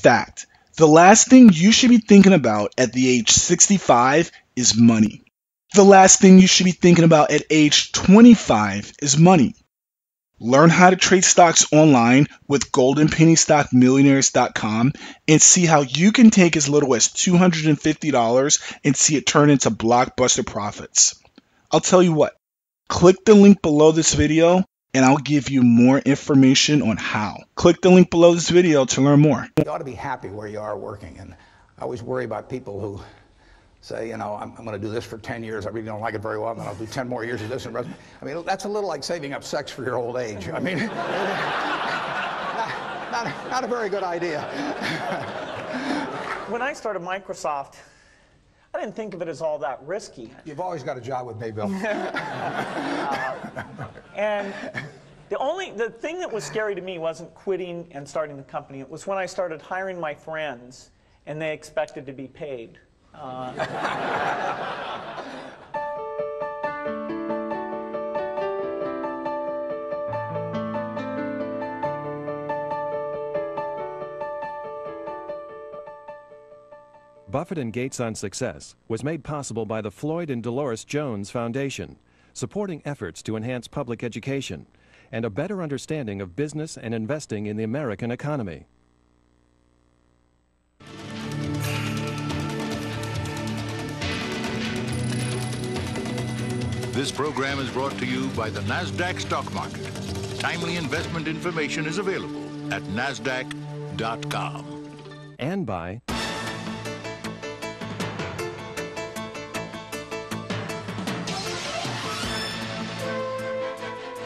fact, the last thing you should be thinking about at the age 65 is money. The last thing you should be thinking about at age 25 is money. Learn how to trade stocks online with goldenpennystockmillionaires.com and see how you can take as little as $250 and see it turn into blockbuster profits. I'll tell you what, click the link below this video and I'll give you more information on how. Click the link below this video to learn more. You ought to be happy where you are working, and I always worry about people who say, you know, I'm going to do this for 10 years. I really don't like it very well, and then I'll do 10 more years of this. I mean, that's a little like saving up sex for your old age. I mean, not a very good idea. When I started Microsoft, I didn't think of it as all that risky. You've always got a job with me, Bill. And the thing that was scary to me wasn't quitting and starting the company. It was when I started hiring my friends, and they expected to be paid. Buffett and Gates on Success was made possible by the Floyd and Dolores Jones Foundation, supporting efforts to enhance public education and a better understanding of business and investing in the American economy. This program is brought to you by the NASDAQ stock market. Timely investment information is available at NASDAQ.com. And by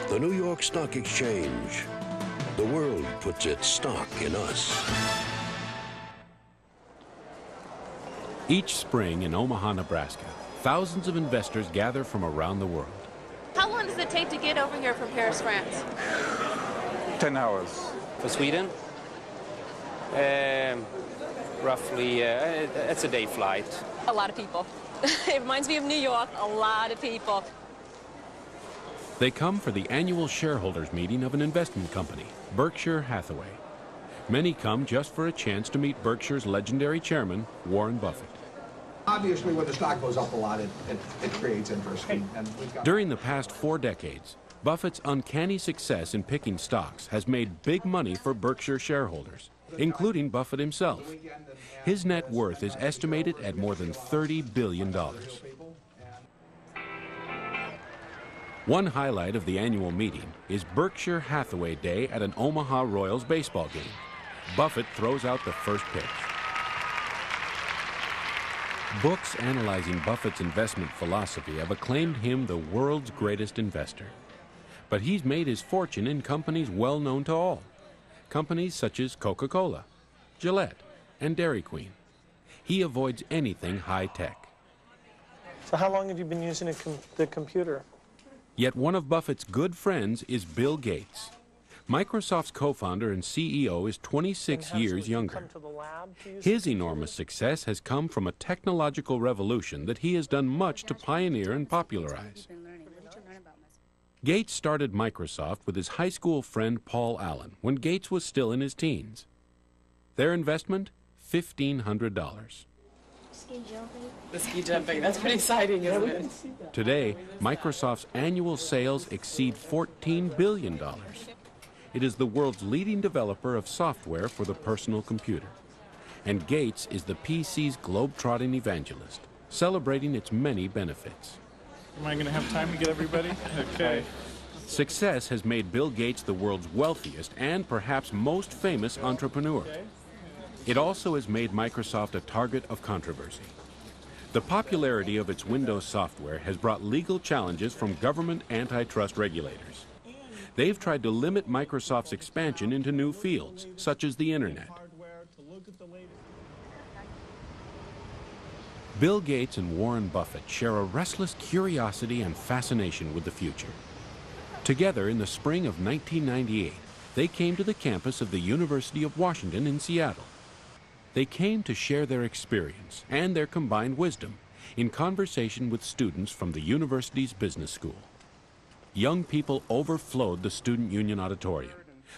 the New York Stock Exchange. The world puts its stock in us. Each spring in Omaha, Nebraska, thousands of investors gather from around the world. How long does it take to get over here from Paris, France? 10 hours. For Sweden? Roughly, it's a day flight. A lot of people. It reminds me of New York, a lot of people. They come for the annual shareholders meeting of an investment company, Berkshire Hathaway. Many come just for a chance to meet Berkshire's legendary chairman, Warren Buffett. Obviously, when the stock goes up a lot, it creates interest. During the past 4 decades, Buffett's uncanny success in picking stocks has made big money for Berkshire shareholders, including Buffett himself. His net worth is estimated at more than $30 billion. One highlight of the annual meeting is Berkshire Hathaway Day at an Omaha Royals baseball game. Buffett throws out the first pitch. Books analyzing Buffett's investment philosophy have acclaimed him the world's greatest investor. But he's made his fortune in companies well known to all. Companies such as Coca-Cola, Gillette, and Dairy Queen. He avoids anything high-tech. So how long have you been using the computer? Yet one of Buffett's good friends is Bill Gates. Microsoft's co-founder and CEO is 26 years younger. His enormous success has come from a technological revolution that he has done much to pioneer and popularize. Gates started Microsoft with his high school friend Paul Allen when Gates was still in his teens. Their investment, $1,500. Ski jumping. The ski jumping, that's pretty exciting, isn't it? Today, Microsoft's annual sales exceed $14 billion. It is the world's leading developer of software for the personal computer. And Gates is the PC's globe-trotting evangelist, celebrating its many benefits. Am I going to have time to get everybody? Okay. Success has made Bill Gates the world's wealthiest and perhaps most famous entrepreneur. It also has made Microsoft a target of controversy. The popularity of its Windows software has brought legal challenges from government antitrust regulators. They've tried to limit Microsoft's expansion into new fields, such as the Internet. Bill Gates and Warren Buffett share a restless curiosity and fascination with the future. Together in the spring of 1998, they came to the campus of the University of Washington in Seattle. They came to share their experience and their combined wisdom in conversation with students from the university's business school. Young people overflowed the Student Union Auditorium,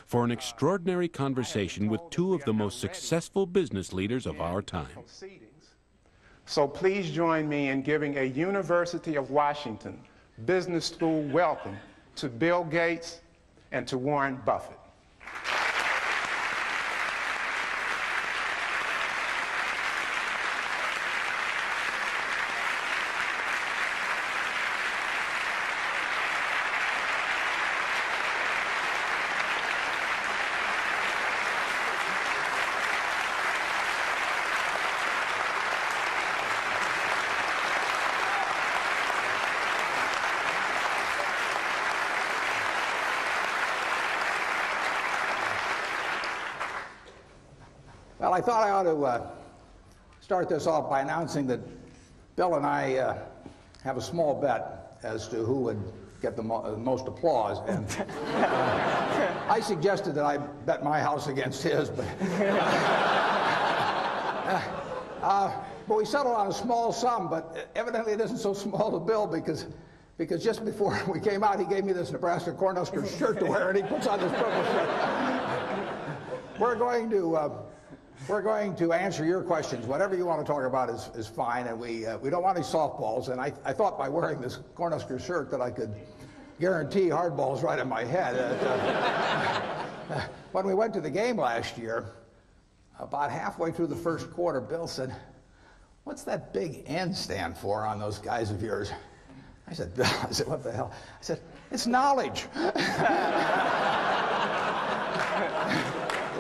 for an extraordinary conversation with two of the most successful business leaders of our time. So please join me in giving a University of Washington Business School welcome to Bill Gates and to Warren Buffett. Well, I thought I ought to start this off by announcing that Bill and I have a small bet as to who would get the most applause. And I suggested that I bet my house against his, but we settled on a small sum, but evidently it isn't so small to Bill because just before we came out, he gave me this Nebraska Cornhuskers shirt to wear, and he puts on this purple shirt. We're going to answer your questions. Whatever you want to talk about is fine, and we don't want any softballs. And I thought by wearing this Cornhusker shirt that I could guarantee hardballs right in my head. When we went to the game last year, about halfway through the first quarter, Bill said, "What's that big N stand for on those guys of yours?" I said, "Bill," I said, "what the hell?" I said, "It's knowledge."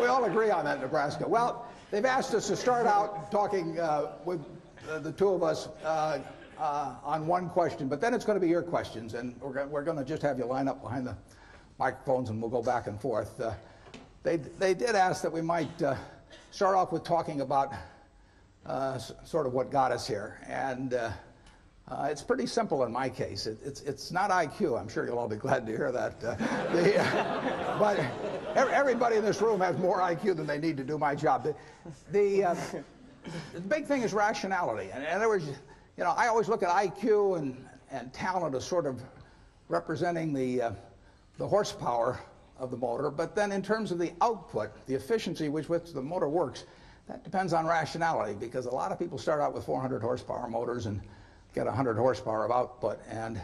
We all agree on that in Nebraska. Well, they've asked us to start out talking with the two of us on one question, but then it's going to be your questions, and we're going to just have you line up behind the microphones, and we'll go back and forth. They did ask that we might start off with talking about sort of what got us here, and it's pretty simple in my case. It's not IQ. I'm sure you'll all be glad to hear that. But everybody in this room has more IQ than they need to do my job. The big thing is rationality. And in other words, you know, I always look at IQ and talent as sort of representing the horsepower of the motor. But then in terms of the output, the efficiency with which the motor works, that depends on rationality, because a lot of people start out with 400 horsepower motors and get 100 horsepower of output, and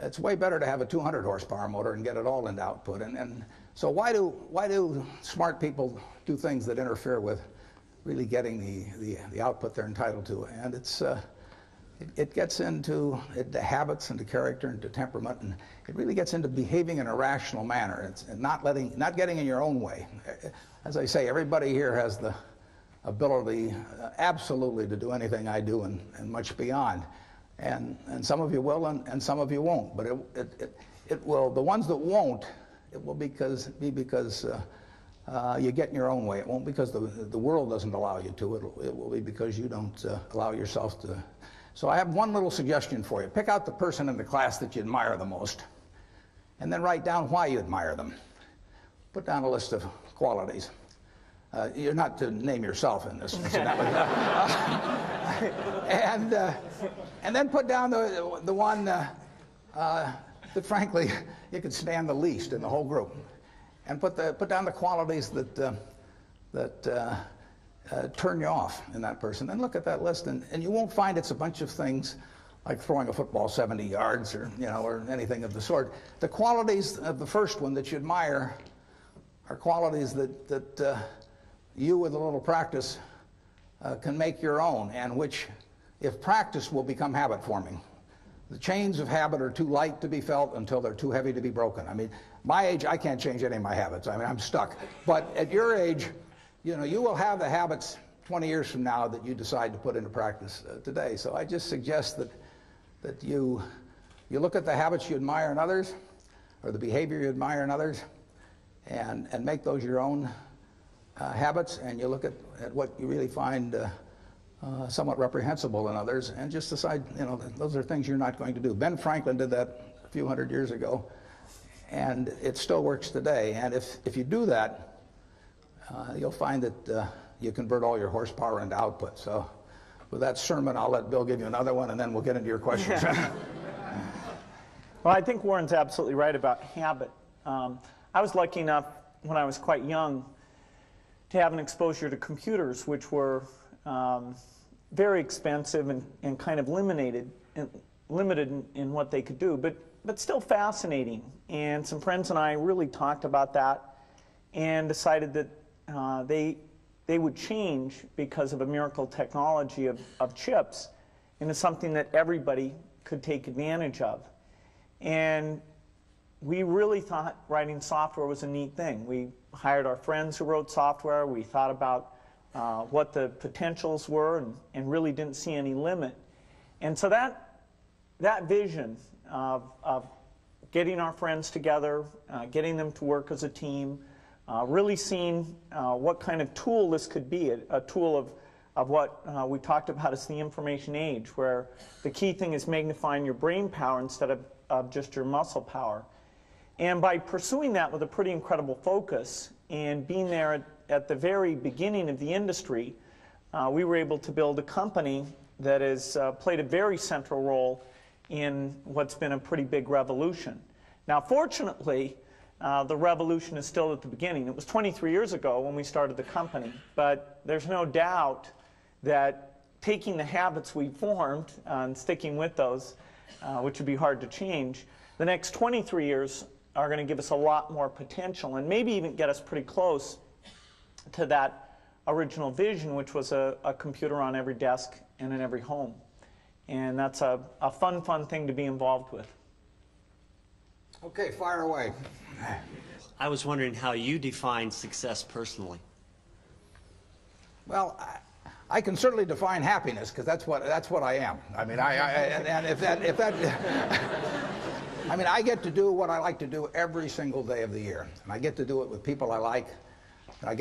it's way better to have a 200 horsepower motor and get it all into output. And so why do smart people do things that interfere with really getting the output they're entitled to? And it gets into habits, into character, into temperament, and it really gets into behaving in a rational manner. It's not getting in your own way. As I say, everybody here has the ability absolutely to do anything I do and much beyond. And some of you will, and some of you won't. But it will. The ones that won't, it will be because you get in your own way. It won't because the world doesn't allow you to. It will be because you don't allow yourself to. So I have one little suggestion for you. Pick out the person in the class that you admire the most, and then write down why you admire them. Put down a list of qualities. You're not to name yourself in this, incidentally. And then put down the one that, frankly, you could stand the least in the whole group, and put down the qualities that turn you off in that person. And look at that list, and you won't find it's a bunch of things like throwing a football 70 yards or anything of the sort. The qualities of the first one that you admire are qualities that you, with a little practice, can make your own, and which, if practiced, will become habit forming. The chains of habit are too light to be felt until they're too heavy to be broken. I mean, my age, I can't change any of my habits. I mean, I'm stuck. But at your age, you know, you will have the habits 20 years from now that you decide to put into practice today. So I just suggest that you look at the habits you admire in others, or the behavior you admire in others, and make those your own habits, and you look at what you really find somewhat reprehensible in others, and just decide, you know, those are things you're not going to do. Ben Franklin did that a few hundred years ago, and it still works today. And if you do that, you'll find that you convert all your horsepower into output. So with that sermon, I'll let Bill give you another one, and then we'll get into your questions. Well, I think Warren's absolutely right about habit. I was lucky enough when I was quite young, to have an exposure to computers, which were very expensive and kind of limited in what they could do, but still fascinating. And some friends and I really talked about that and decided that they would change because of a miracle technology of chips into something that everybody could take advantage of. And we really thought writing software was a neat thing. We hired our friends who wrote software. We thought about what the potentials were and really didn't see any limit. And so that vision of getting our friends together, getting them to work as a team, really seeing what kind of tool this could be, a tool of what we talked about as the information age, where the key thing is magnifying your brain power instead of just your muscle power. And by pursuing that with a pretty incredible focus and being there at the very beginning of the industry, we were able to build a company that has played a very central role in what's been a pretty big revolution. Now, fortunately, the revolution is still at the beginning. It was 23 years ago when we started the company, but there's no doubt that taking the habits we formed and sticking with those, which would be hard to change, the next 23 years are going to give us a lot more potential and maybe even get us pretty close to that original vision, which was a computer on every desk and in every home. And that's a fun thing to be involved with. Okay, fire away. I was wondering how you define success personally. Well, I can certainly define happiness because that's what I am. I mean, and if that I mean, I get to do what I like to do every single day of the year, and I get to do it with people I like. And I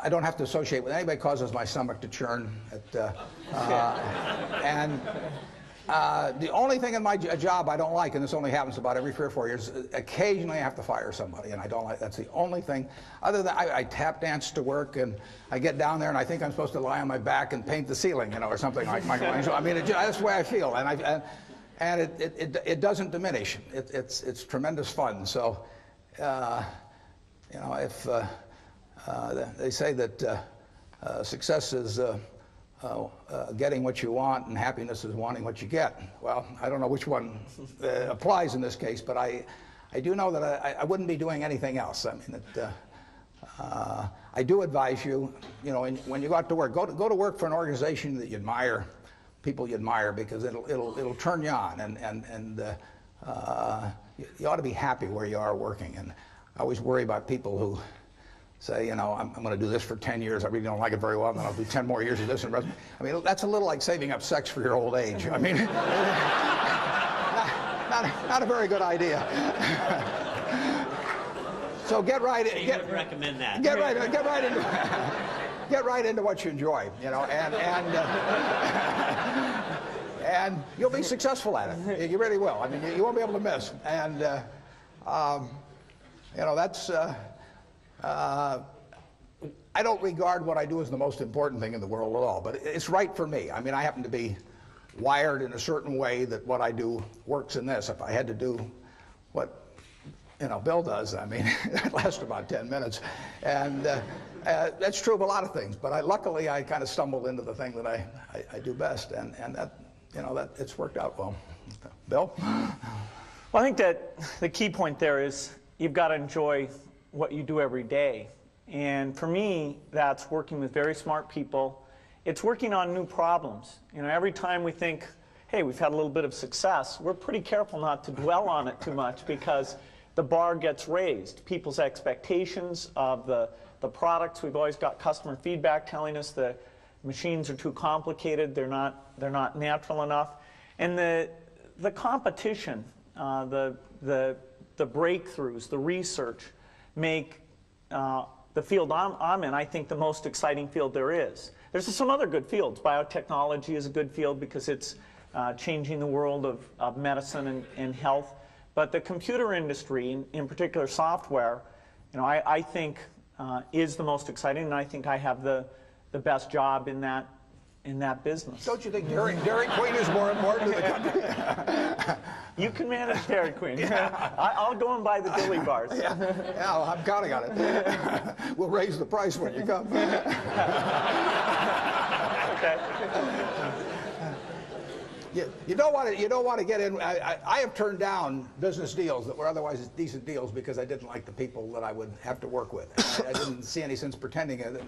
don't have to associate with anybody. Causes my stomach to churn. The only thing in my job I don't like, and this only happens about every 3 or 4 years, occasionally I have to fire somebody, and I don't like. That's the only thing. Other than I tap dance to work, and I get down there, and I think I'm supposed to lie on my back and paint the ceiling, or something like Michelangelo. I mean, that's the way I feel, and it doesn't diminish. It's tremendous fun. So, if they say that success is getting what you want and happiness is wanting what you get. Well, I don't know which one applies in this case, but I do know that I wouldn't be doing anything else. I mean, I do advise you, when you go out to work, go to work for an organization that you admire, people you admire, because it'll turn you on, and you ought to be happy where you are working. And I always worry about people who say, I'm going to do this for 10 years. I really don't like it very well, and then I'll do 10 more years of this. I mean, that's a little like saving up sex for your old age. I mean, not a very good idea. So get right in. You would recommend that. Get right into what you enjoy, and you'll be successful at it. You really will. I mean, you won't be able to miss. And that's. I don't regard what I do as the most important thing in the world at all, but it's right for me. I mean, I happen to be wired in a certain way that what I do works in this. If I had to do what Bill does, I mean, it lasts about 10 minutes, and that's true of a lot of things. But luckily, I kind of stumbled into the thing that I do best, and that it's worked out well. Bill? Well, I think that the key point there is you've got to enjoy what you do every day. And for me, that's working with very smart people. It's working on new problems. Every time we think, hey, we've had a little bit of success, we're pretty careful not to dwell on it too much because the bar gets raised. People's expectations of the products, we've always got customer feedback telling us the machines are too complicated, they're not natural enough. And the competition, the breakthroughs, the research, make the field I'm in, I think, the most exciting field there is. There's some other good fields. Biotechnology is a good field because it's changing the world of medicine and health. But the computer industry, in particular software, I think is the most exciting, and I think I have the best job in that business. Don't you think Dairy Queen is more important to the country? You can manage Dairy Queen. I'll go and buy the dilly bars. Yeah, well, I'm counting on it. We'll raise the price when you come. Okay. You don't want to get in. I have turned down business deals that were otherwise decent deals because I didn't like the people that I would have to work with. I didn't see any sense pretending it.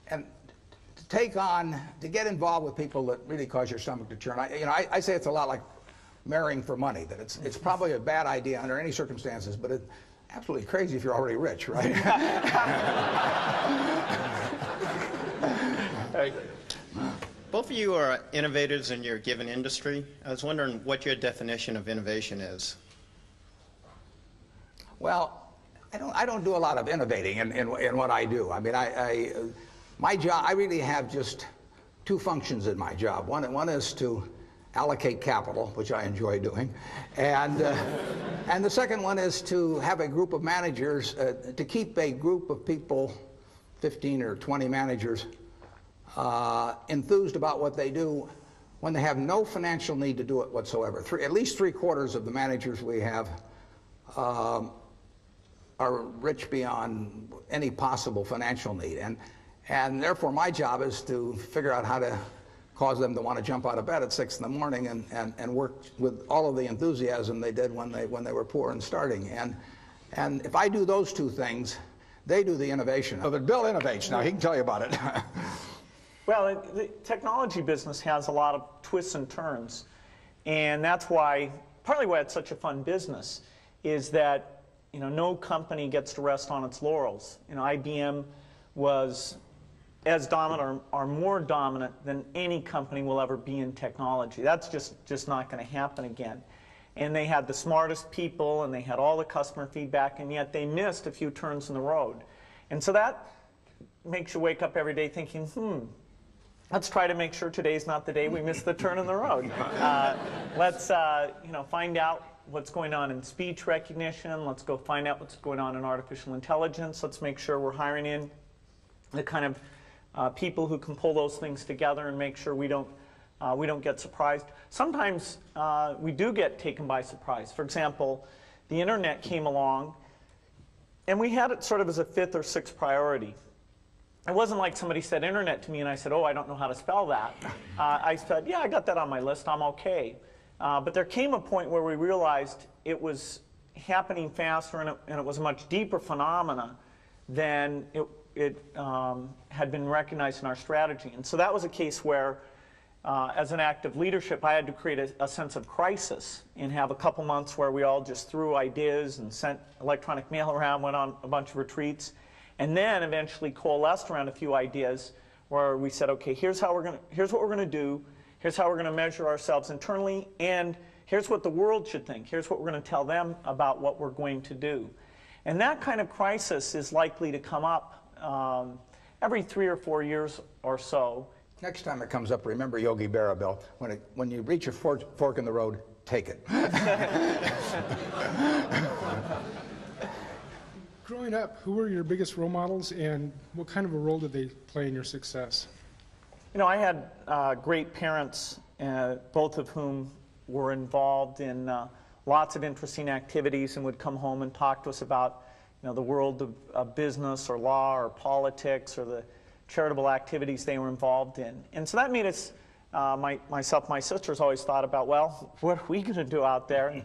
And to get involved with people that really cause your stomach to churn. I say it's a lot like marrying for money. That it's probably a bad idea under any circumstances, but it's absolutely crazy if you're already rich, right? Both of you are innovators in your given industry. I was wondering what your definition of innovation is. Well, I don't do a lot of innovating in what I do. I mean, my job, I really have just two functions in my job. One is to allocate capital, which I enjoy doing, and the second one is to have a group of managers, to keep a group of people, 15 or 20 managers, enthused about what they do when they have no financial need to do it whatsoever. At least 3/4 of the managers we have are rich beyond any possible financial need. And therefore my job is to figure out how to cause them to want to jump out of bed at 6 in the morning and work with all of the enthusiasm they did when they were poor and starting. And if I do those two things, they do the innovation. But Bill innovates now. He can tell you about it. Well, the technology business has a lot of twists and turns, and that's partly why it's such a fun business, is that no company gets to rest on its laurels. IBM was as dominant or more dominant than any company will ever be in technology. That's just not going to happen again. And they had the smartest people, and they had all the customer feedback, and yet they missed a few turns in the road. And so that makes you wake up every day thinking, let's try to make sure today's not the day we miss the turn in the road. Let's find out what's going on in speech recognition. Let's go find out what's going on in artificial intelligence. Let's make sure we're hiring in the kind of people who can pull those things together and make sure we don't get surprised. Sometimes we do get taken by surprise. For example, the internet came along, and we had it sort of as a 5th or 6th priority. It wasn't like somebody said internet to me and I said, oh, I don't know how to spell that. I said, yeah, I got that on my list, I'm okay. But there came a point where we realized it was happening faster and it was a much deeper phenomena than it had been recognized in our strategy. And so that was a case where, as an act of leadership, I had to create a sense of crisis and have a couple months where we all just threw ideas and sent electronic mail around, went on a bunch of retreats, and then eventually coalesced around a few ideas where we said, okay, here's what we're going to do, here's how we're going to measure ourselves internally, and here's what the world should think, here's what we're going to tell them about what we're going to do. And that kind of crisis is likely to come up every 3 or 4 years or so. Next time it comes up, remember Yogi Berra, Bill. When you reach a fork in the road, take it. Growing up, who were your biggest role models, and what kind of a role did they play in your success? I had great parents, both of whom were involved in lots of interesting activities and would come home and talk to us about the world of business or law or politics or the charitable activities they were involved in. And so that made us, myself, my sisters always thought about, well, what are we going to do out there?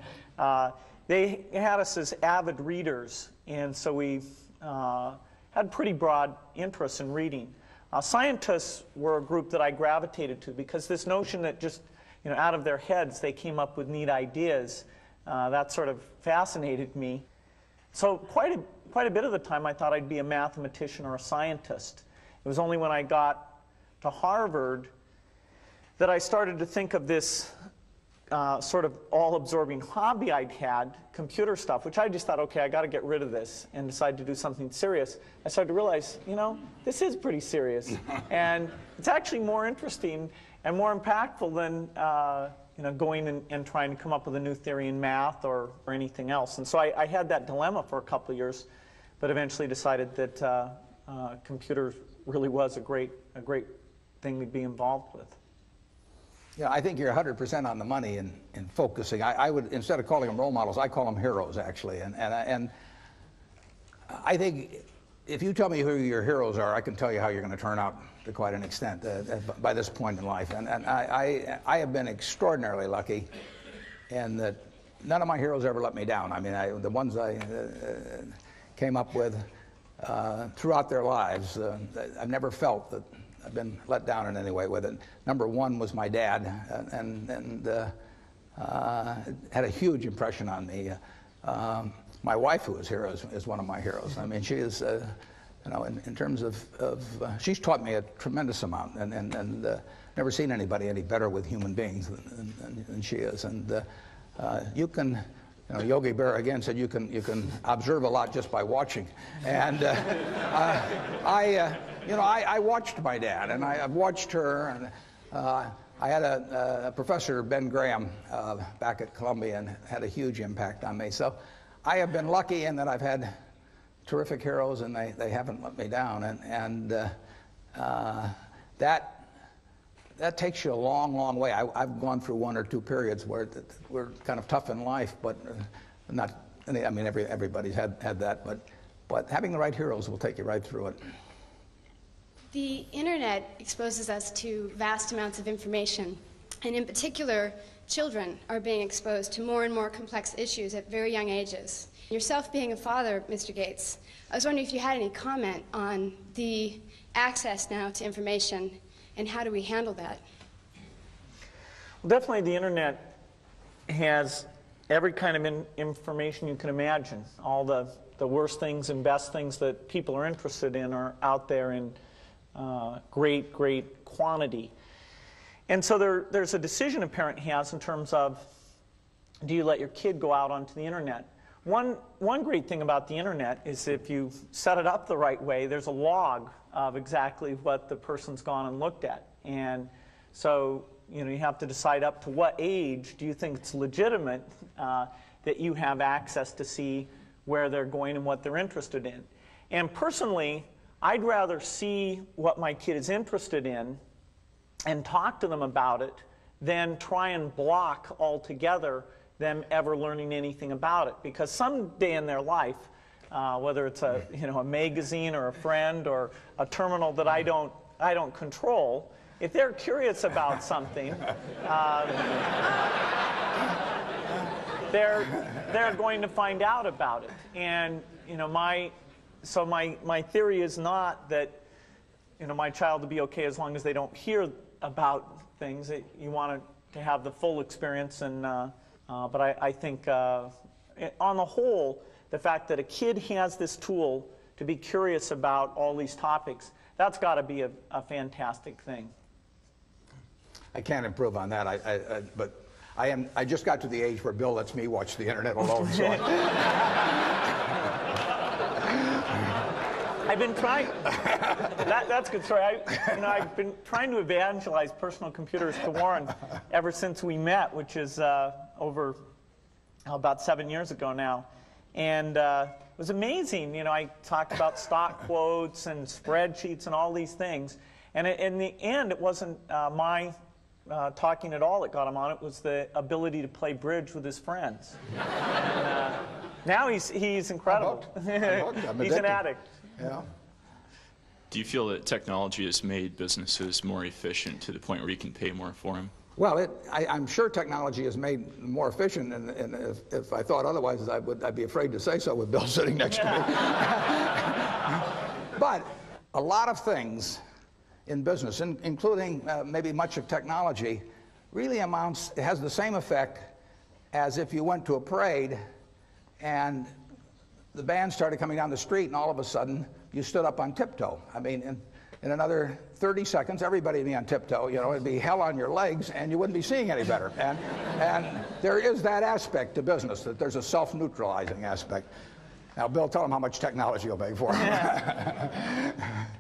They had us as avid readers, and so we had pretty broad interests in reading. Scientists were a group that I gravitated to because this notion that just out of their heads they came up with neat ideas, that sort of fascinated me. So quite a bit of the time I thought I'd be a mathematician or a scientist. It was only when I got to Harvard that I started to think of this sort of all-absorbing hobby I'd had, computer stuff, which I just thought, okay, I got to get rid of this, and decided to do something serious. I started to realize, this is pretty serious, and it's actually more interesting and more impactful than going and trying to come up with a new theory in math or anything else. And so I had that dilemma for a couple of years, but eventually decided that computers really was a great thing to be involved with. Yeah, I think you're 100% on the money in focusing. I would, instead of calling them role models, I call them heroes, actually. And I think if you tell me who your heroes are, I can tell you how you're going to turn out to quite an extent by this point in life. And I have been extraordinarily lucky in that none of my heroes ever let me down. I mean, the ones I came up with throughout their lives, I've never felt that I've been let down in any way with it. Number one was my dad, and had a huge impression on me. My wife, who is here, is one of my heroes. I mean, she is, you know, in terms of she's taught me a tremendous amount, and never seen anybody any better with human beings than she is. And you can, you know, Yogi Berra again said you can observe a lot just by watching. And you know, I watched my dad, and I've watched her, and I had a professor, Ben Graham, back at Columbia, and had a huge impact on me. So I have been lucky in that I've had terrific heroes, and they haven't let me down. And that takes you a long, long way. I've gone through one or two periods where we're kind of tough in life, but not. I mean, everybody's had that, but having the right heroes will take you right through it. The internet exposes us to vast amounts of information, and in particular, children are being exposed to more and more complex issues at very young ages. Yourself being a father, Mr. Gates, I was wondering if you had any comment on the access now to information, and how do we handle that? Well, definitely the internet has every kind of information you can imagine. All the worst things and best things that people are interested in are out there in great quantity. And so there's a decision a parent has in terms of, do you let your kid go out onto the internet? One great thing about the internet is if you set it up the right way, there's a log of exactly what the person's gone and looked at. And so, you know, you have to decide up to what age do you think it's legitimate that you have access to see where they're going and what they're interested in. And personally, I'd rather see what my kid is interested in and talk to them about it than try and block altogether them ever learning anything about it. Because someday in their life, whether it's a magazine or a friend or a terminal that I don't control, if they're curious about something, they're going to find out about it. And you know, my theory is not that, you know, my child will be okay as long as they don't hear about things. You want to have the full experience, and but I think on the whole, the fact that a kid has this tool to be curious about all these topics, that's got to be a fantastic thing. I can't improve on that. But I just got to the age where Bill lets me watch the internet alone. So I've been trying. That's a good story. I've been trying to evangelize personal computers to Warren ever since we met, which is over about 7 years ago now, and it was amazing. You know, I talked about stock quotes and spreadsheets and all these things, and in the end, it wasn't my talking at all that got him on. It was the ability to play bridge with his friends. And, now he's incredible. He's an addict. Yeah. Do you feel that technology has made businesses more efficient to the point where you can pay more for them? Well, I'm sure technology has made them more efficient, and if I thought otherwise, I'd be afraid to say so with Bill sitting next to me. But a lot of things in business, including maybe much of technology, really has the same effect as if you went to a parade and the band started coming down the street, and all of a sudden you stood up on tiptoe. I mean, in another 30 seconds, everybody would be on tiptoe. You know, it'd be hell on your legs, and you wouldn't be seeing any better. And there is that aspect to business, that there's a self-neutralizing aspect. Now, Bill, tell them how much technology you'll pay for.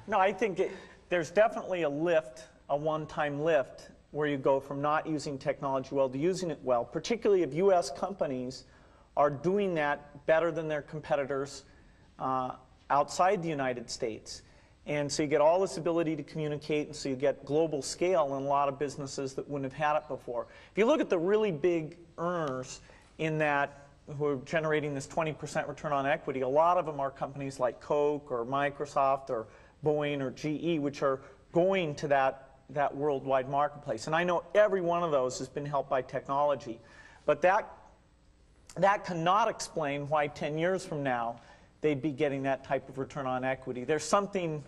No, I think there's definitely a lift, a one-time lift, where you go from not using technology well to using it well, particularly if U.S. companies are doing that better than their competitors outside the United States. And so you get all this ability to communicate, and so you get global scale in a lot of businesses that wouldn't have had it before. If you look at the really big earners in that, who are generating this 20% return on equity, a lot of them are companies like Coke or Microsoft or Boeing or GE, which are going to that worldwide marketplace. And I know every one of those has been helped by technology. But that cannot explain why 10 years from now they'd be getting that type of return on equity. There's something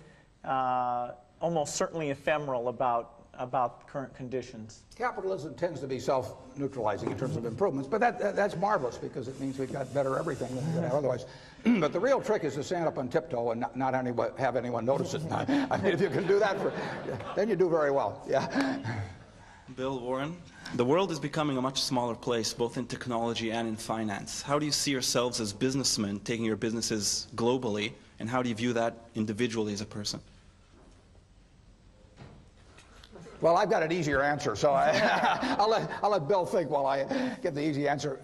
almost certainly ephemeral about current conditions. Capitalism tends to be self-neutralizing in terms of improvements, but that's marvelous because it means we've got better everything than we could have otherwise. But the real trick is to stand up on tiptoe and not have anyone notice it. I mean, if you can do that, then you do very well. Yeah. Bill, Warren, the world is becoming a much smaller place, both in technology and in finance. How do you see yourselves as businessmen taking your businesses globally, and how do you view that individually as a person? Well, I've got an easier answer, so I'll let Bill think while I get the easy answer.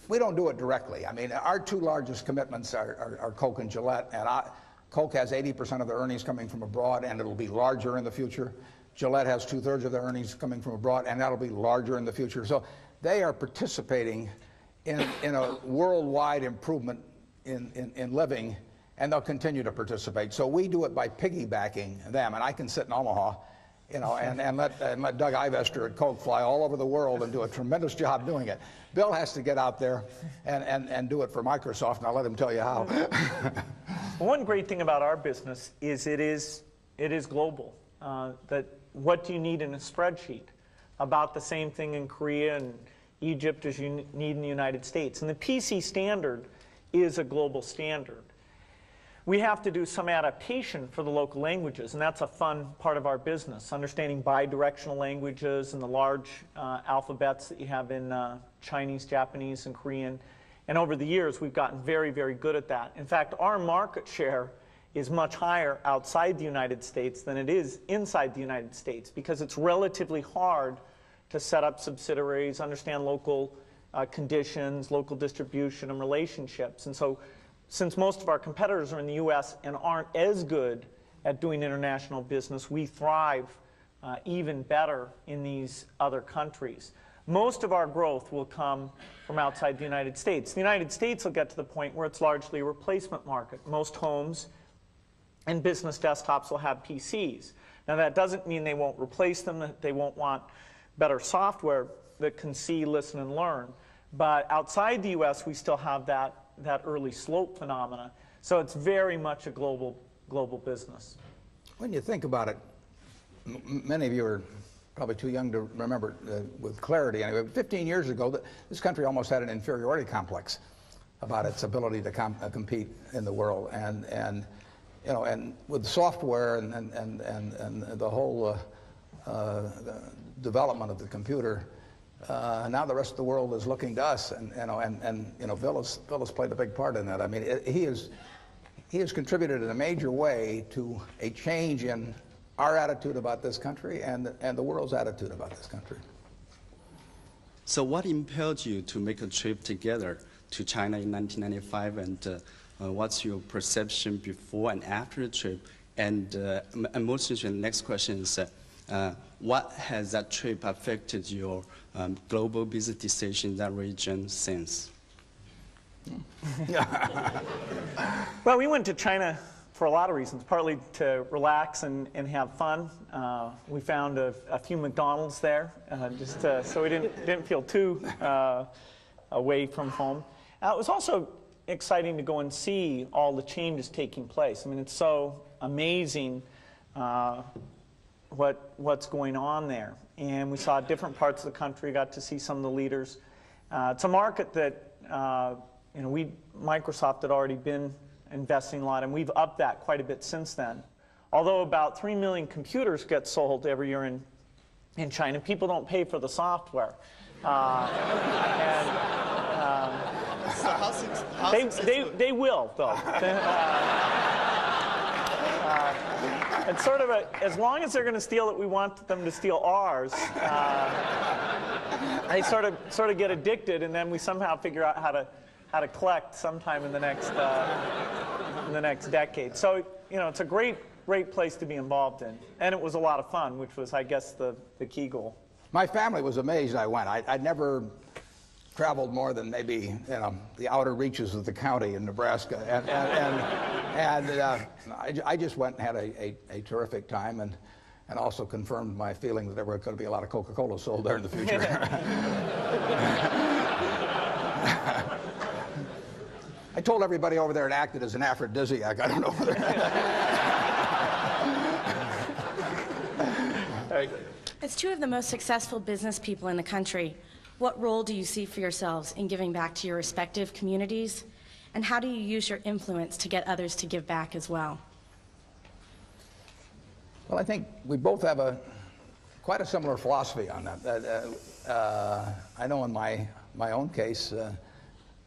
We don't do it directly. I mean, our two largest commitments are Coke and Gillette, and Coke has 80% of their earnings coming from abroad, and it'll be larger in the future. Gillette has 2/3 of their earnings coming from abroad, and that'll be larger in the future. So they are participating in a worldwide improvement in living, and they'll continue to participate. So we do it by piggybacking them, and I can sit in Omaha, you know, and let Doug Ivester at Coke fly all over the world and do a tremendous job doing it. Bill has to get out there and do it for Microsoft, and I'll let him tell you how. One great thing about our business is it is global. That what do you need in a spreadsheet? About the same thing in Korea and Egypt as you need in the United States. And the PC standard is a global standard. We have to do some adaptation for the local languages, and that's a fun part of our business, understanding bidirectional languages and the large alphabets that you have in Chinese, Japanese, and Korean. And over the years, we've gotten very, very good at that. In fact, our market share is much higher outside the United States than it is inside the United States, because it's relatively hard to set up subsidiaries, understand local conditions, local distribution, and relationships. And so since most of our competitors are in the US and aren't as good at doing international business, we thrive even better in these other countries. Most of our growth will come from outside the United States. The United States will get to the point where it's largely a replacement market. Most homes and business desktops will have PCs. Now, that doesn't mean they won't replace them, that they won't want better software that can see, listen, and learn. But outside the US, we still have that early slope phenomena. So it's very much a global business. When you think about it, many of you are probably too young to remember with clarity. Anyway, 15 years ago, this country almost had an inferiority complex about its ability to compete in the world. And you know, and with software and the whole the development of the computer, now the rest of the world is looking to us, and you know, Bill has played a big part in that. I mean, he has contributed in a major way to a change in our attitude about this country and the world's attitude about this country. So, what impelled you to make a trip together to China in 1995, and what's your perception before and after the trip? And most interesting, the next question is, what has that trip affected your global business decision in that region since? Well, we went to China for a lot of reasons, partly to relax and have fun. We found a few McDonald's there, just so we didn't feel too away from home. It was also exciting to go and see all the changes taking place. I mean, it's so amazing what's going on there. And we saw different parts of the country, got to see some of the leaders. It's a market that you know, Microsoft had already been investing a lot, and we've upped that quite a bit since then. Although about 3 million computers get sold every year in China, people don't pay for the software. They will, though. It's sort of as long as they're going to steal it, we want them to steal ours. They sort of get addicted, and then we somehow figure out how to collect sometime in the next decade. So, you know, it's a great great place to be involved in. And it was a lot of fun, which was, I guess, the key goal. My family was amazed I went. I'd never traveled more than maybe the outer reaches of the county in Nebraska, and I just went and had a terrific time, and also confirmed my feeling that there were going to be a lot of Coca-Cola sold there in the future. I told everybody over there it acted as an aphrodisiac. I don't know whether. As two of the most successful business people in the country, what role do you see for yourselves in giving back to your respective communities? And how do you use your influence to get others to give back as well? Well, I think we both have quite a similar philosophy on that. I know in my own case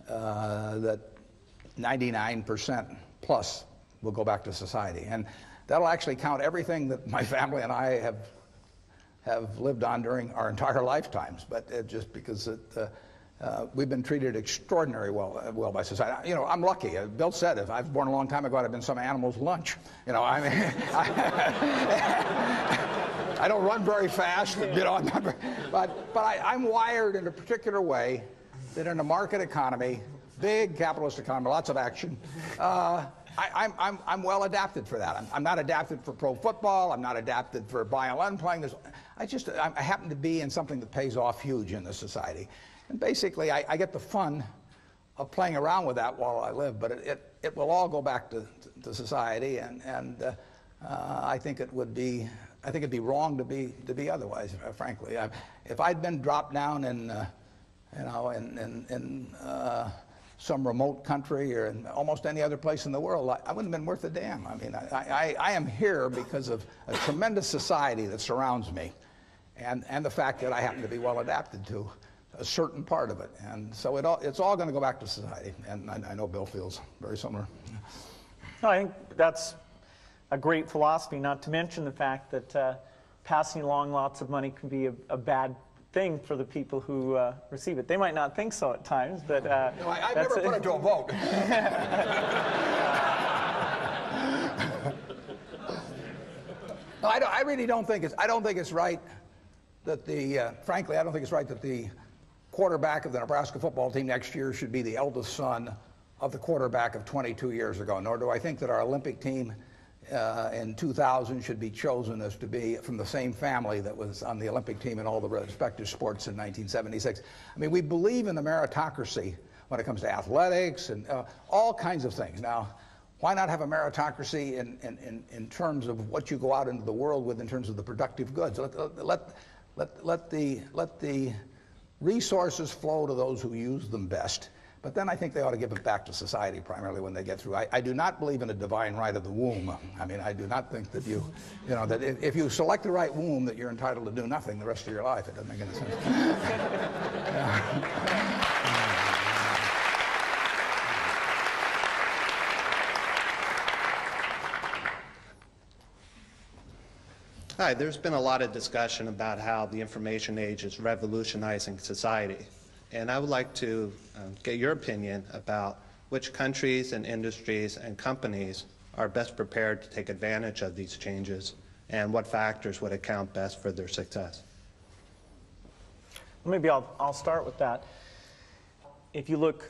that 99% plus will go back to society. And that'll actually count everything that my family and I have lived on during our entire lifetimes, but just because we've been treated extraordinarily well by society. You know, I'm lucky. Bill said if I was born a long time ago, I'd have been some animal's lunch. You know, I mean, I don't run very fast. You know, but I'm wired in a particular way that in a market economy, big capitalist economy, lots of action. I'm well adapted for that. I'm not adapted for pro football. I'm not adapted for violin playing. I happen to be in something that pays off huge in this society. And basically, I get the fun of playing around with that while I live, but it will all go back to society, and I think it'd be wrong to be otherwise, frankly. If I'd been dropped down in some remote country or in almost any other place in the world, I wouldn't have been worth a damn. I mean, I am here because of a tremendous society that surrounds me, and the fact that I happen to be well adapted to a certain part of it. And so it's all going to go back to society, and I know Bill feels very similar. No, I think that's a great philosophy, not to mention the fact that passing along lots of money can be a bad thing for the people who receive it. They might not think so at times, but no, I've never put it to a vote. No, I really don't think it's. I don't think it's right that frankly, I don't think it's right that the quarterback of the Nebraska football team next year should be the eldest son of the quarterback of 22 years ago. Nor do I think that our Olympic team in 2000 should be chosen as to be from the same family that was on the Olympic team in all the respective sports in 1976. I mean, we believe in the meritocracy when it comes to athletics and all kinds of things. Now, why not have a meritocracy in terms of what you go out into the world with in terms of the productive goods? Let the resources flow to those who use them best. But then I think they ought to give it back to society primarily when they get through. I do not believe in a divine right of the womb. I mean, I do not think that that if you select the right womb that you're entitled to do nothing the rest of your life. It doesn't make any sense. Hi, there's been a lot of discussion about how the information age is revolutionizing society. And I would like to get your opinion about which countries and industries and companies are best prepared to take advantage of these changes and what factors would account best for their success. Maybe I'll start with that. If you look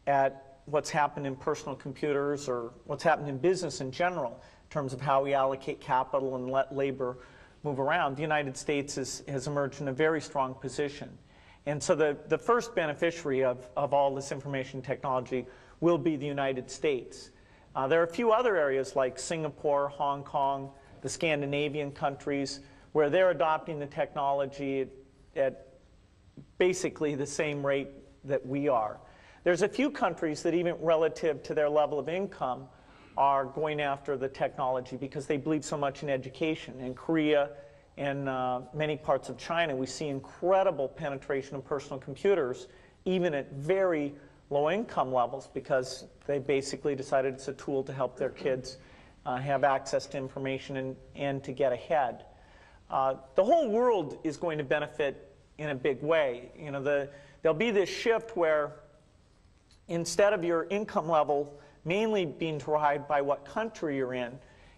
at what's happened in personal computers or what's happened in business in general, in terms of how we allocate capital and let labor move around, the United States has emerged in a very strong position. And so the first beneficiary of all this information technology will be the United States. There are a few other areas like Singapore, Hong Kong, the Scandinavian countries, where they're adopting the technology at basically the same rate that we are. There's a few countries that even relative to their level of income are going after the technology because they believe so much in education. In Korea and many parts of China, we see incredible penetration of personal computers, even at very low income levels, because they basically decided it's a tool to help their kids have access to information and to get ahead. The whole world is going to benefit in a big way. You know, there'll be this shift where instead of your income level mainly being derived by what country you're in,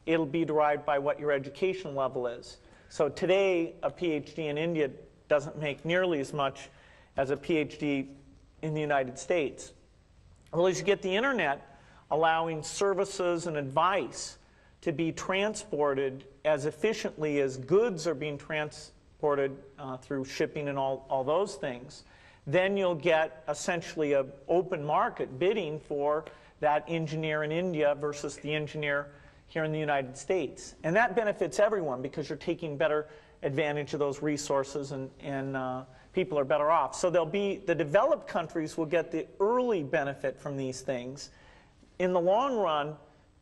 it'll be derived by what your education level is. So today, a PhD in India doesn't make nearly as much as a PhD in the United States. Well, as you get the internet allowing services and advice to be transported as efficiently as goods are being transported through shipping and all those things, then you'll get essentially an open market bidding for that engineer in India versus the engineer here in the United States. And that benefits everyone because you're taking better advantage of those resources, and people are better off. So there'll be, the developed countries will get the early benefit from these things. In the long run,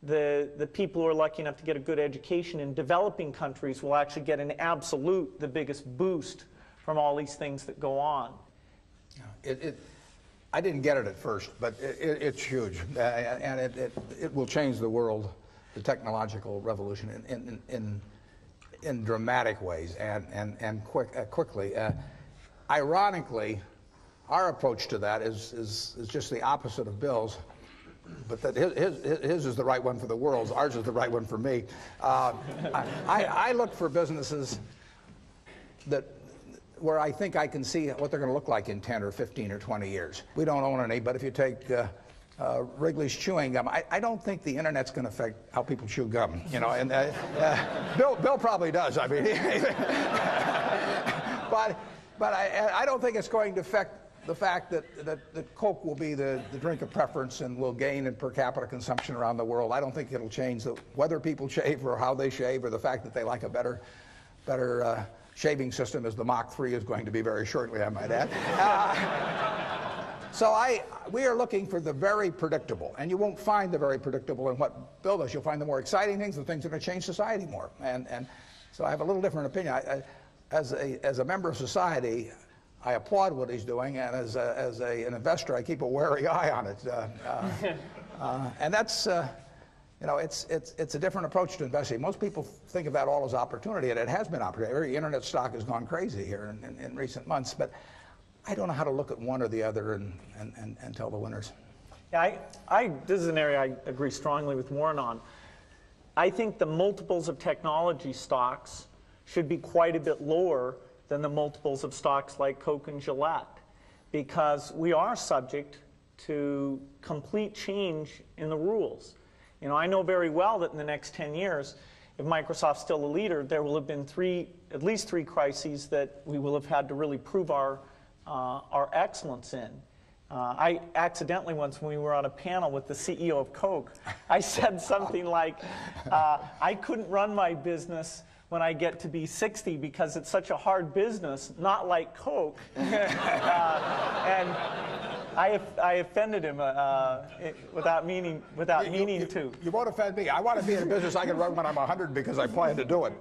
the people who are lucky enough to get a good education in developing countries will actually get an absolute, the biggest boost from all these things that go on. I didn't get it at first, but it's huge, and it will change the world, the technological revolution, in dramatic ways and quickly. Ironically, our approach to that is just the opposite of Bill's, but that his is the right one for the world. Ours is the right one for me. I look for businesses where I think I can see what they're going to look like in 10 or 15 or 20 years. We don't own any, but if you take Wrigley's chewing gum, I don't think the internet's going to affect how people chew gum. You know, and Bill probably does. I mean, but I don't think it's going to affect the fact that Coke will be the drink of preference and will gain in per capita consumption around the world. I don't think it'll change whether people shave or how they shave, or the fact that they like a better shaving system, as the Mach 3 is going to be very shortly, I might add. So we are looking for the very predictable, and you won't find the very predictable in what Bill does. You'll find the more exciting things, the things that are going to change society more. And so I have a little different opinion. As a member of society, I applaud what he's doing, and as an investor, I keep a wary eye on it. And that's, you know, it's a different approach to investing. Most people think of that all as opportunity, and it has been opportunity. Every internet stock has gone crazy here in recent months, but I don't know how to look at one or the other and tell the winners. Yeah, this is an area I agree strongly with Warren on. I think the multiples of technology stocks should be quite a bit lower than the multiples of stocks like Coke and Gillette, because we are subject to complete change in the rules. You know, I know very well that in the next 10 years, if Microsoft's still a leader, there will have been at least three crises that we will have had to really prove our excellence in. I accidentally once, when we were on a panel with the CEO of Coke, I said something like, I couldn't run my business when I get to be 60 because it's such a hard business, not like Coke. And I offended him without meaning to. You won't offend me. I want to be in a business I can run when I'm 100 because I plan to do it.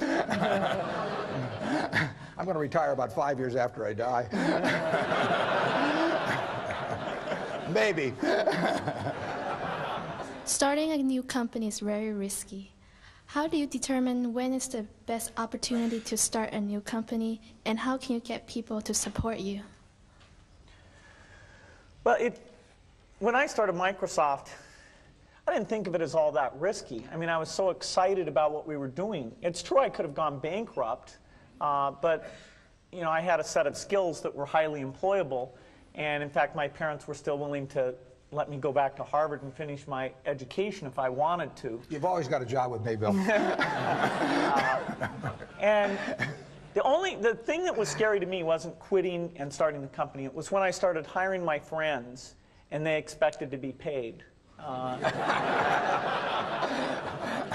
I'm going to retire about 5 years after I die. Maybe. Starting a new company is very risky. How do you determine when is the best opportunity to start a new company, and how can you get people to support you? Well, when I started Microsoft, I didn't think of it as all that risky. I mean, I was so excited about what we were doing. It's true I could have gone bankrupt, but you know, I had a set of skills that were highly employable, and in fact, my parents were still willing to let me go back to Harvard and finish my education if I wanted to. You've always got a job with me, Bill. And the thing that was scary to me wasn't quitting and starting the company. It was when I started hiring my friends and they expected to be paid.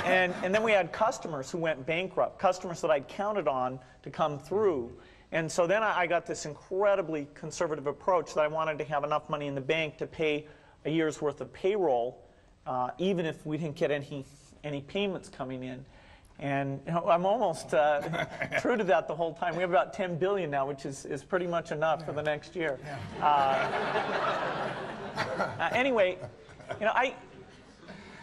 And then we had customers who went bankrupt, customers that I'd counted on to come through. And so then I got this incredibly conservative approach that I wanted to have enough money in the bank to pay a year's worth of payroll, even if we didn't get any payments coming in. And you know, I'm almost true to that the whole time. We have about $10 billion now, which is pretty much enough for the next year. Anyway, you know,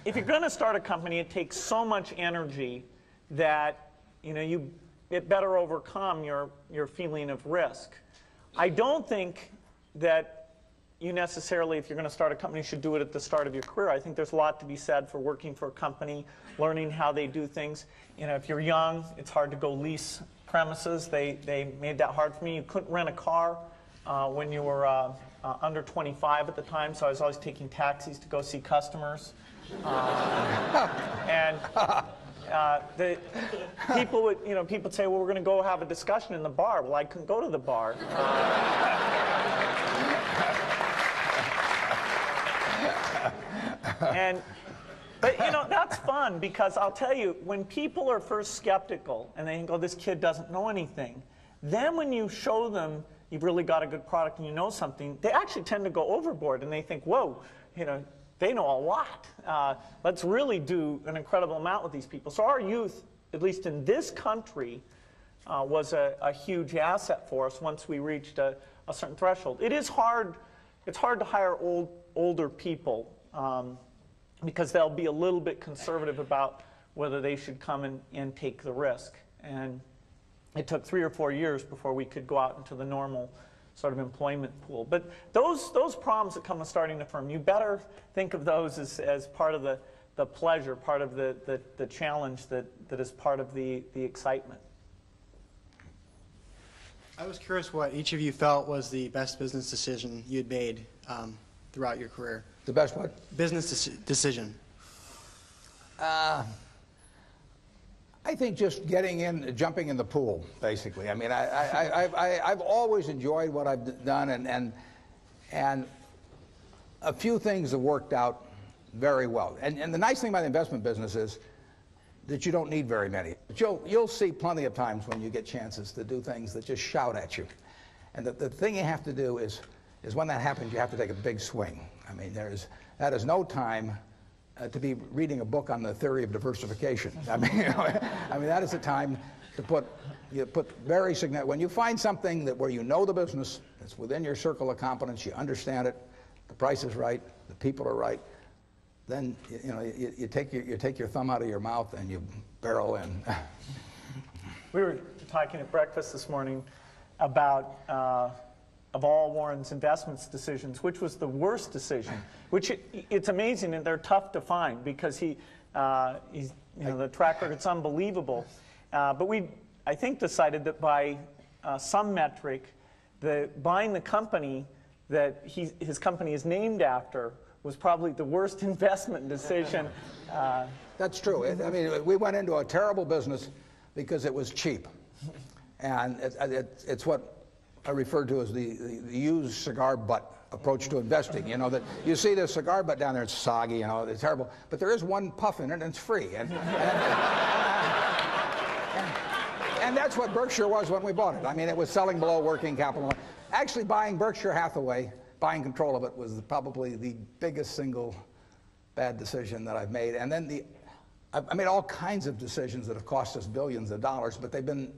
if you're going to start a company, it takes so much energy that you know it better overcome your feeling of risk. I don't think that you necessarily, if you're going to start a company, should do it at the start of your career. I think there's a lot to be said for working for a company, learning how they do things. You know, if you're young, it's hard to go lease premises. They made that hard for me. You couldn't rent a car when you were under 25 at the time, so I was always taking taxis to go see customers. And the people would, you know, people would say, well, we're going to go have a discussion in the bar. Well, I couldn't go to the bar. But you know, that's fun, because I'll tell you, when people are first skeptical and they think, oh, this kid doesn't know anything, then when you show them you've really got a good product and you know something, they actually tend to go overboard and they think, whoa, you know, they know a lot. Let's really do an incredible amount with these people. So our youth, at least in this country, was a huge asset for us once we reached a certain threshold. It is hard. It's hard to hire older people because they'll be a little bit conservative about whether they should come and take the risk. And it took 3 or 4 years before we could go out into the normal sort of employment pool. But those problems that come with starting a firm, you better think of those as part of the pleasure, part of the challenge that is part of the excitement. I was curious what each of you felt was the best business decision you'd made throughout your career. The best what? Business decision. I think just jumping in the pool, basically. I mean, I've always enjoyed what I've done, and a few things have worked out very well. And the nice thing about the investment business is that you don't need very many. But you'll see plenty of times when you get chances to do things that just shout at you. And the thing you have to do is when that happens, you have to take a big swing. I mean, that is no time to be reading a book on the theory of diversification. I mean, that is the time to put very significant. When you find something where you know the business, it's within your circle of competence, you understand it, the price is right, the people are right, then you take your thumb out of your mouth and you barrel in. We were talking at breakfast this morning about of all Warren's investments decisions, which was the worst decision? Which it's amazing, and they're tough to find because he's the track record's unbelievable. But we, I think, decided that by some metric, buying the company that his company is named after was probably the worst investment decision. That's true. I mean, we went into a terrible business because it was cheap, and it's what I referred to as the used cigar butt approach to investing. You know, that you see the cigar butt down there, it's soggy, it's terrible, but there is one puff in it and it's free. And that's what Berkshire was when we bought it. I mean, it was selling below working capital. Actually, buying Berkshire Hathaway, buying control of it, was probably the biggest single bad decision that I've made. And then I made all kinds of decisions that have cost us billions of dollars, but they've been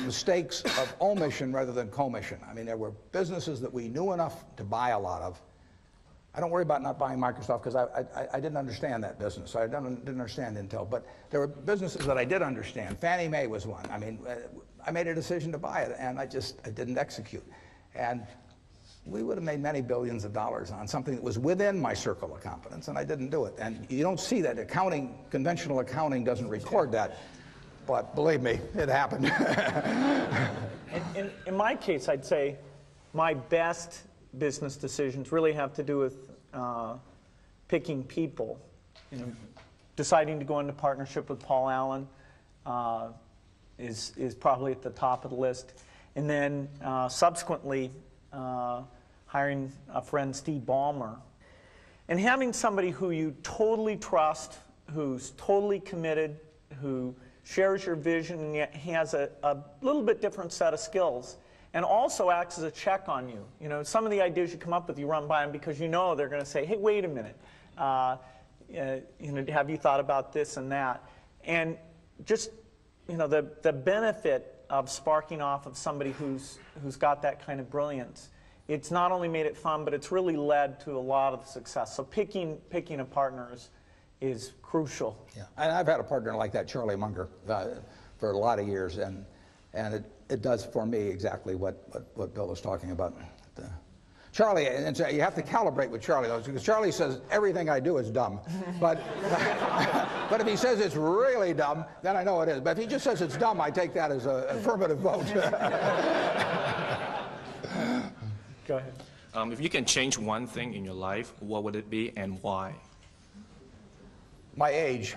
mistakes of omission rather than commission. I mean, there were businesses that we knew enough to buy a lot of. I don't worry about not buying Microsoft because I didn't understand that business. So I didn't understand Intel. But there were businesses that I did understand. Fannie Mae was one. I mean, I made a decision to buy it, and I didn't execute. And we would have made many billions of dollars on something that was within my circle of competence, and I didn't do it. And you don't see that. Conventional accounting doesn't record that. But believe me, it happened. In my case, I'd say my best business decisions really have to do with picking people. Deciding to go into partnership with Paul Allen is probably at the top of the list. And then subsequently hiring a friend, Steve Ballmer. And having somebody who you totally trust, who's totally committed, who shares your vision and yet has a little bit different set of skills, and also acts as a check on you. Some of the ideas you come up with, you run by them because they're going to say, hey, wait a minute, have you thought about this and that? And just, the benefit of sparking off of somebody who's got that kind of brilliance, it's not only made it fun, but it's really led to a lot of the success. So picking a partner is crucial. Yeah, and I've had a partner like that, Charlie Munger, for a lot of years, and it does for me exactly what Bill was talking about. Charlie, and so you have to calibrate with Charlie, though, because Charlie says everything I do is dumb. But, but if he says it's really dumb, then I know it is. But if he just says it's dumb, I take that as an affirmative vote. Go ahead. If you can change one thing in your life, what would it be and why? My age.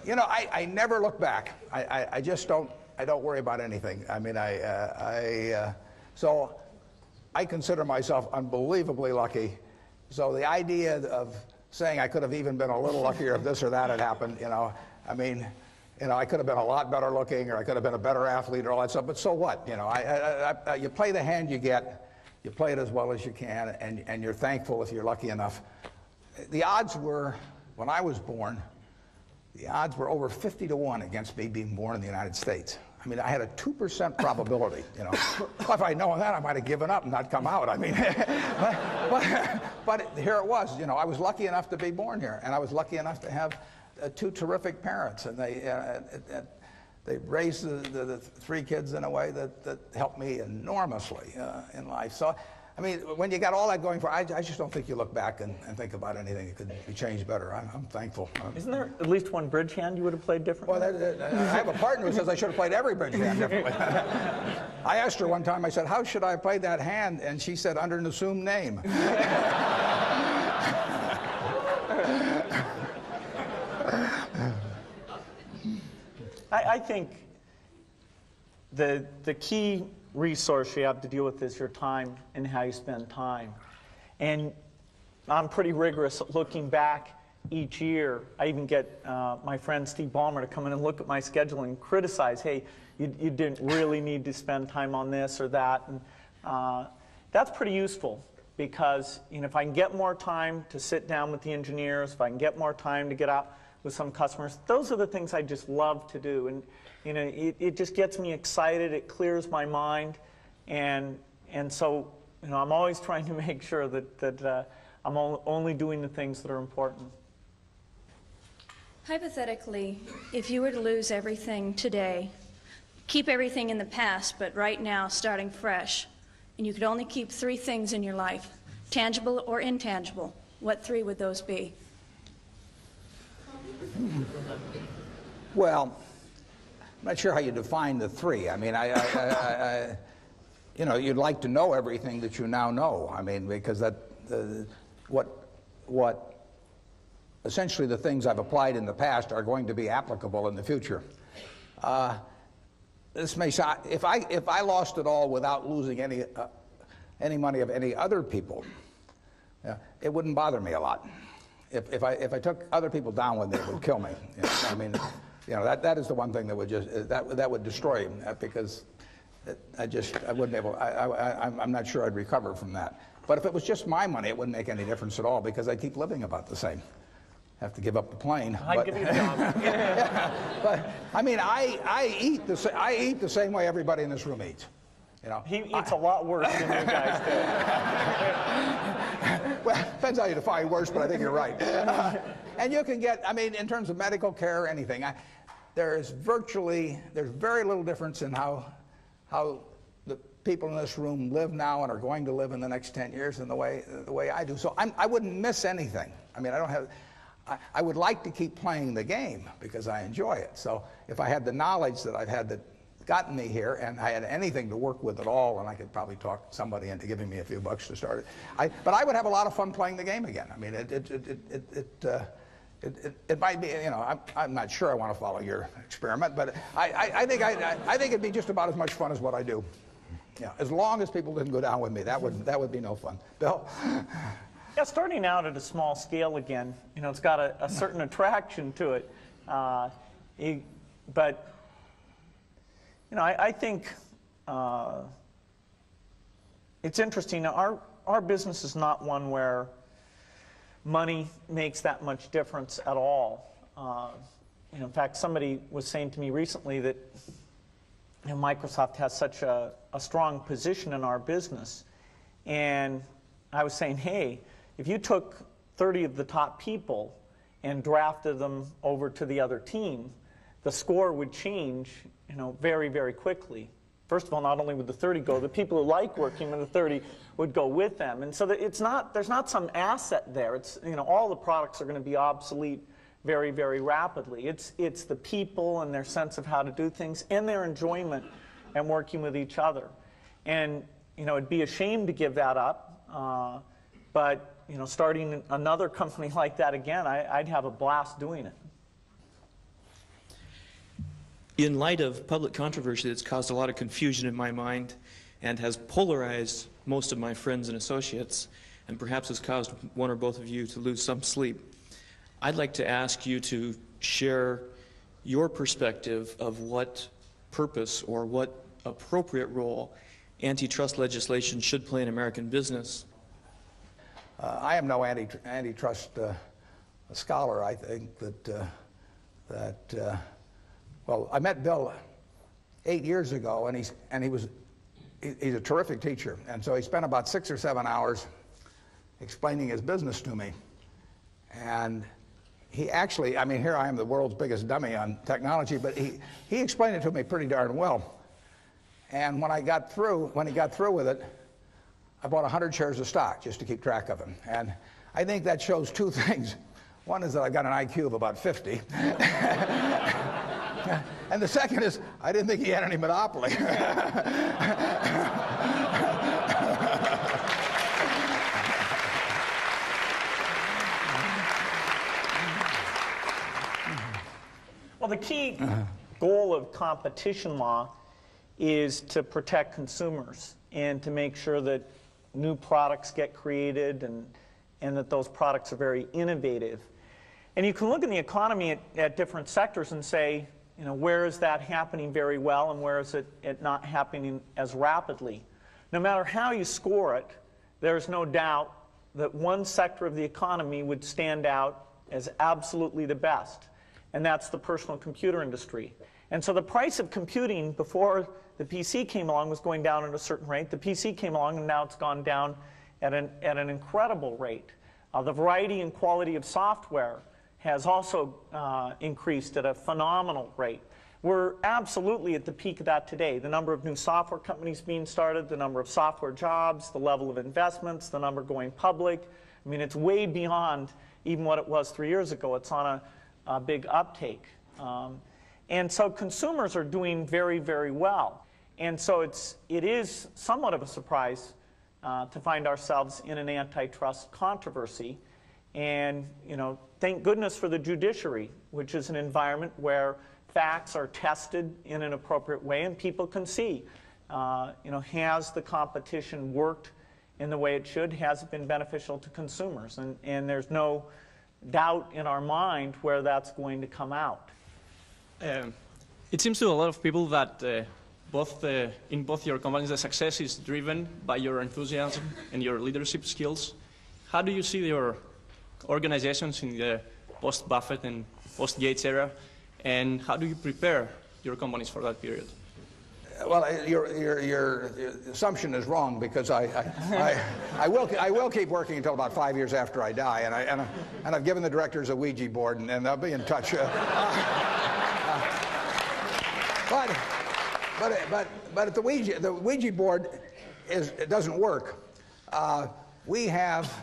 You know, I never look back. I just don't. I don't worry about anything. I mean, so I consider myself unbelievably lucky. So the idea of saying I could have even been a little luckier if this or that had happened, you know, I mean, you know, I could have been a lot better looking, or I could have been a better athlete, or all that stuff. But so what? You know, you play the hand you get, you play it as well as you can, and you're thankful if you're lucky enough. The odds were, when I was born, the odds were over 50 to 1 against me being born in the United States. I mean, I had a 2% probability, you know. If I'd known that, I might have given up and not come out. I mean, but here it was. You know, I was lucky enough to be born here, and I was lucky enough to have two terrific parents, and they raised the three kids in a way that helped me enormously in life. So, I mean, when you got all that going for, I just don't think you look back and think about anything that could be changed better. I'm thankful. Isn't there at least one bridge hand you would have played differently? Well, I have a partner who says I should have played every bridge hand differently. I asked her one time, I said, how should I play that hand? And she said, under an assumed name. I think the key resource you have to deal with is your time and how you spend time. And I'm pretty rigorous at looking back each year. I even get my friend Steve Ballmer to come in and look at my schedule and criticize, hey, you didn't really need to spend time on this or that. And that's pretty useful, because you know, if I can get more time to sit down with the engineers, if I can get more time to get out with some customers, those are the things I just love to do. And you know, it just gets me excited. It clears my mind, and so you know, I'm always trying to make sure that I'm only doing the things that are important. Hypothetically, if you were to lose everything today, keep everything in the past, but right now starting fresh, and you could only keep 3 things in your life, tangible or intangible, what 3 would those be? Well, I'm not sure how you define the 3. I mean, you know, you'd like to know everything that you now know. I mean, because what essentially the things I've applied in the past are going to be applicable in the future. This may sound, if I lost it all without losing any money of any other people, it wouldn't bother me a lot. If I took other people down with me, it would kill me. You know? I mean, you know, that is the one thing that would just that would destroy me, because I wouldn't be able. I'm not sure I'd recover from that. But if it was just my money, it wouldn't make any difference at all, because I'd keep living about the same. Have to give up the plane. I'd give you a job. Yeah, but I mean, I eat the same way everybody in this room eats. You know, he eats a lot worse than you guys do. Well, depends how you define worse, but I think you're right. And you can get, I mean, in terms of medical care or anything, there's very little difference in how the people in this room live now and are going to live in the next 10 years in the way I do. So I wouldn't miss anything. I mean, I would like to keep playing the game because I enjoy it. So if I had the knowledge that I've had that gotten me here, and I had anything to work with at all, and I could probably talk somebody into giving me a few bucks to start it. But I would have a lot of fun playing the game again. I mean, it might be, you know, I'm not sure I want to follow your experiment, but I think it'd be just about as much fun as what I do. Yeah, as long as people didn't go down with me, that would be no fun. Bill? Yeah, starting out at a small scale again, you know, it's got a certain attraction to it. But you know, I think it's interesting. Our business is not one where money makes that much difference at all. You know, in fact, somebody was saying to me recently that you know, Microsoft has such a strong position in our business, and I was saying, hey, if you took 30 of the top people and drafted them over to the other team, the score would change, you know, very, very quickly. First of all, not only would the 30 go, the people who like working with the 30 would go with them. And so that there's not some asset there. It's, all the products are going to be obsolete very, very rapidly. It's the people and their sense of how to do things and their enjoyment and working with each other. And, it'd be a shame to give that up. But, starting another company like that again, I'd have a blast doing it. In light of public controversy that's caused a lot of confusion in my mind and has polarized most of my friends and associates, and perhaps has caused one or both of you to lose some sleep, I'd like to ask you to share your perspective of what purpose or what appropriate role antitrust legislation should play in American business. I am no antitrust scholar. I think well, I met Bill 8 years ago, and he's a terrific teacher, and so he spent about 6 or 7 hours explaining his business to me. And he actually, I mean, here I am, the world's biggest dummy on technology, but he explained it to me pretty darn well. And when he got through with it, I bought 100 shares of stock just to keep track of him. And I think that shows two things. One is that I got an IQ of about 50. And the second is, I didn't think he had any monopoly. Well, the key goal of competition law is to protect consumers and to make sure that new products get created and that those products are very innovative. And you can look in the economy at different sectors and say, where is that happening very well and where is it not happening as rapidly? No matter how you score it, there's no doubt that one sector of the economy would stand out as absolutely the best, and that's the personal computer industry. And so the price of computing before the PC came along was going down at a certain rate. The PC came along and now it's gone down at an incredible rate. The variety and quality of software has also increased at a phenomenal rate. We're absolutely at the peak of that today. The number of new software companies being started, the number of software jobs, the level of investments, the number going public. I mean, it's way beyond even what it was 3 years ago. It's on a big uptake. And so consumers are doing very, very well. And so it is somewhat of a surprise to find ourselves in an antitrust controversy. And, thank goodness for the judiciary, which is an environment where facts are tested in an appropriate way and people can see, has the competition worked in the way it should? Has it been beneficial to consumers? And there's no doubt in our mind where that's going to come out. It seems to a lot of people that in both your companies, the success is driven by your enthusiasm and your leadership skills. How do you see your organizations in the post-Buffett and post-Gates era, and how do you prepare your companies for that period? Well, your assumption is wrong, because I will keep working until about 5 years after I die, and I've given the directors a Ouija board, and they'll be in touch. But the Ouija board it doesn't work. We have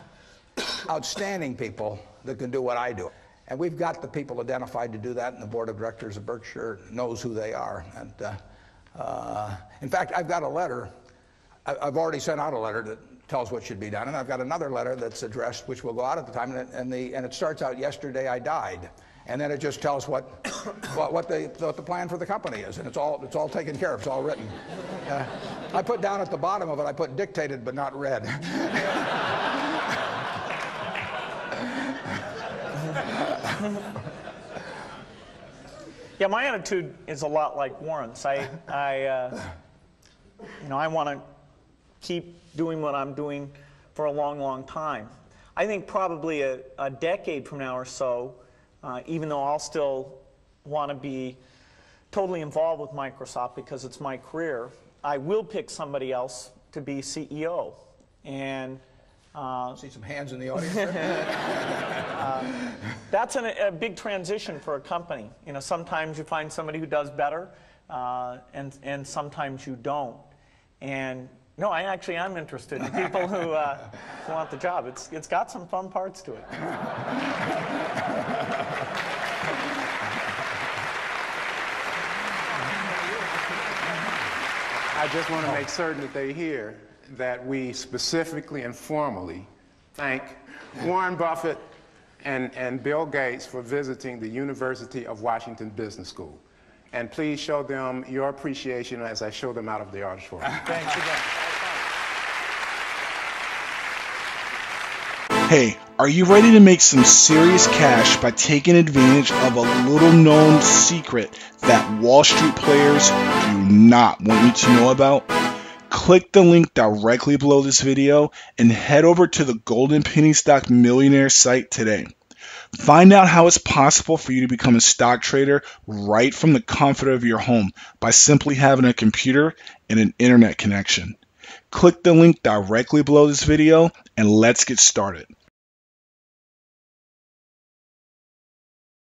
outstanding people that can do what I do. And we've got the people identified to do that, and the board of directors of Berkshire knows who they are. And in fact, I've got a letter. I've already sent out a letter that tells what should be done, and I've got another letter that's addressed, which will go out at the time, and it starts out, "Yesterday I died," and then it just tells what the plan for the company is, and it's all taken care of. It's all written. I put down at the bottom of it, I put "dictated but not read." Yeah, my attitude is a lot like Warren's. I want to keep doing what I'm doing for a long, long time. I think probably a decade from now or so, even though I'll still want to be totally involved with Microsoft because it's my career, I will pick somebody else to be CEO. And see some hands in the audience. That's a big transition for a company. Sometimes you find somebody who does better. and sometimes you don't. And no, I actually am interested in people who want the job. It's got some fun parts to it. I just want to make certain that they hear that we specifically and formally thank Warren Buffett and Bill Gates for visiting the University of Washington Business School. And please show them your appreciation as I show them out of the auditorium. Thanks again. Hey, are you ready to make some serious cash by taking advantage of a little-known secret that Wall Street players do not want you to know about? Click the link directly below this video and head over to the Golden Penny Stock Millionaire site today. Find out how it's possible for you to become a stock trader right from the comfort of your home by simply having a computer and an internet connection. Click the link directly below this video and let's get started.